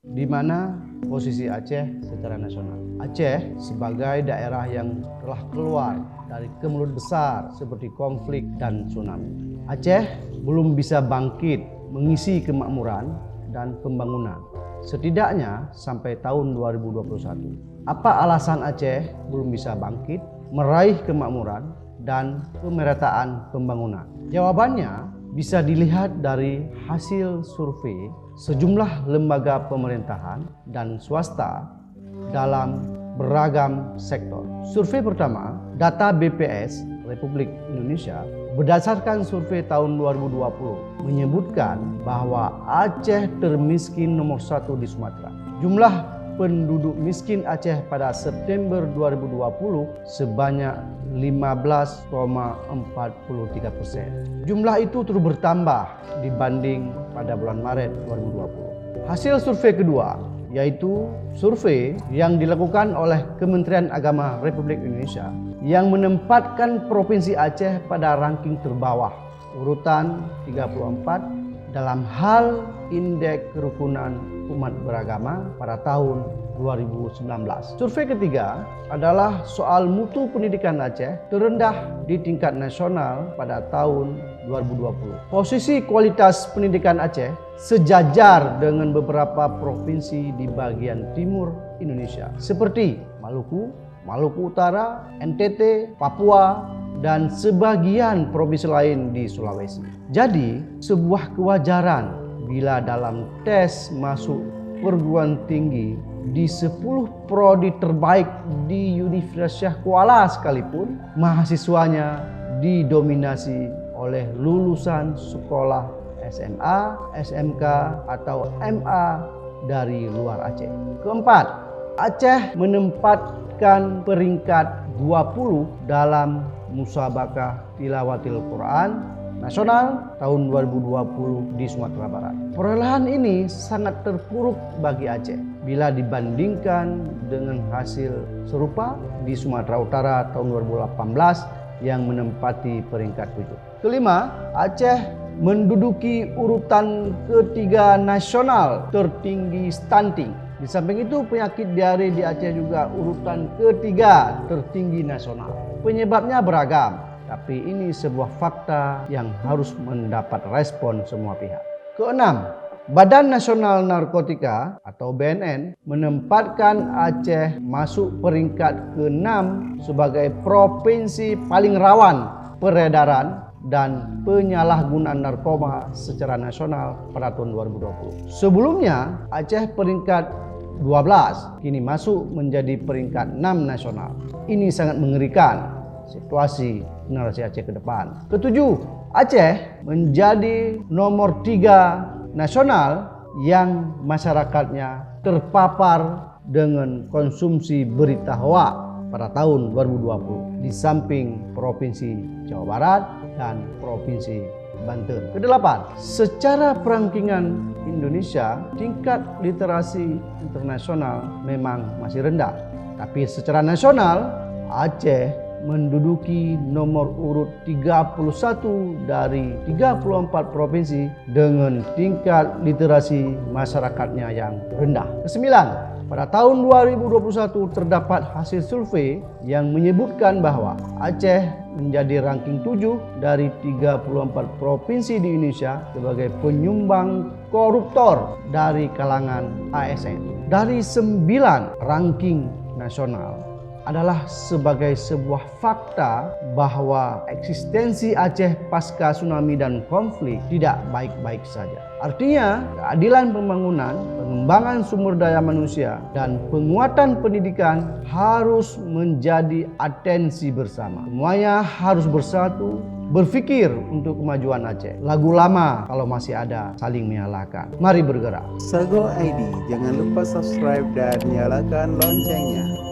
Di mana posisi Aceh secara nasional? Aceh sebagai daerah yang telah keluar dari kemelut besar seperti konflik dan tsunami. Aceh belum bisa bangkit mengisi kemakmuran dan pembangunan, setidaknya sampai tahun 2021. Apa alasan Aceh belum bisa bangkit, meraih kemakmuran dan pemerataan pembangunan? Jawabannya bisa dilihat dari hasil survei sejumlah lembaga pemerintahan dan swasta dalam beragam sektor. Survei pertama, data BPS Republik Indonesia berdasarkan survei tahun 2020 menyebutkan bahwa Aceh termiskin nomor 1 di Sumatera. Jumlah penduduk miskin Aceh pada September 2020 sebanyak 15,43%. Jumlah itu terus bertambah dibanding pada bulan Maret 2020. Hasil survei kedua, yaitu survei yang dilakukan oleh Kementerian Agama Republik Indonesia yang menempatkan Provinsi Aceh pada ranking terbawah, urutan 34 dalam hal indeks kerukunan umat beragama pada tahun 2019. Survei ketiga adalah soal mutu pendidikan Aceh terendah di tingkat nasional pada tahun 2020. Posisi kualitas pendidikan Aceh sejajar dengan beberapa provinsi di bagian timur Indonesia seperti Maluku, Maluku Utara, NTT, Papua, dan sebagian provinsi lain di Sulawesi. Jadi, sebuah kewajaran bila dalam tes masuk perguruan tinggi di 10 prodi terbaik di Universitas Kuala sekalipun, mahasiswanya didominasi oleh lulusan sekolah SMA, SMK, atau MA dari luar Aceh. Keempat, Aceh menempatkan peringkat 20 dalam Musabaqah Tilawatil Quran Nasional tahun 2020 di Sumatera Barat. Perolehan ini sangat terpuruk bagi Aceh bila dibandingkan dengan hasil serupa di Sumatera Utara tahun 2018 yang menempati peringkat 7. Kelima, Aceh menduduki urutan ketiga nasional tertinggi stunting. Di samping itu, penyakit diare di Aceh juga urutan ketiga tertinggi nasional. Penyebabnya beragam, tapi ini sebuah fakta yang harus mendapat respon semua pihak. Keenam, Badan Nasional Narkotika atau BNN menempatkan Aceh masuk peringkat ke-6 sebagai provinsi paling rawan peredaran dan penyalahgunaan narkoba secara nasional pada tahun 2020. Sebelumnya, Aceh peringkat 12 kini masuk menjadi peringkat 6 nasional. Ini sangat mengerikan situasi generasi Aceh ke depan. Ketujuh, Aceh menjadi nomor 3 nasional yang masyarakatnya terpapar dengan konsumsi berita hoak pada tahun 2020 di samping Provinsi Jawa Barat dan Provinsi Banten. Kedelapan, secara perankingan Indonesia, tingkat literasi internasional memang masih rendah. Tapi secara nasional, Aceh menduduki nomor urut 31 dari 34 provinsi dengan tingkat literasi masyarakatnya yang rendah. Kesembilan, pada tahun 2021 terdapat hasil survei yang menyebutkan bahwa Aceh menjadi ranking 7 dari 34 provinsi di Indonesia sebagai penyumbang koruptor dari kalangan ASN. Dari 9 ranking nasional adalah sebagai sebuah fakta bahwa eksistensi Aceh pasca tsunami dan konflik tidak baik-baik saja. Artinya, keadilan pembangunan, pengembangan sumber daya manusia, dan penguatan pendidikan harus menjadi atensi bersama. Semuanya harus bersatu, berpikir untuk kemajuan Aceh. Lagu lama kalau masih ada saling menyalahkan. Mari bergerak. Sago ID, jangan lupa subscribe dan nyalakan loncengnya.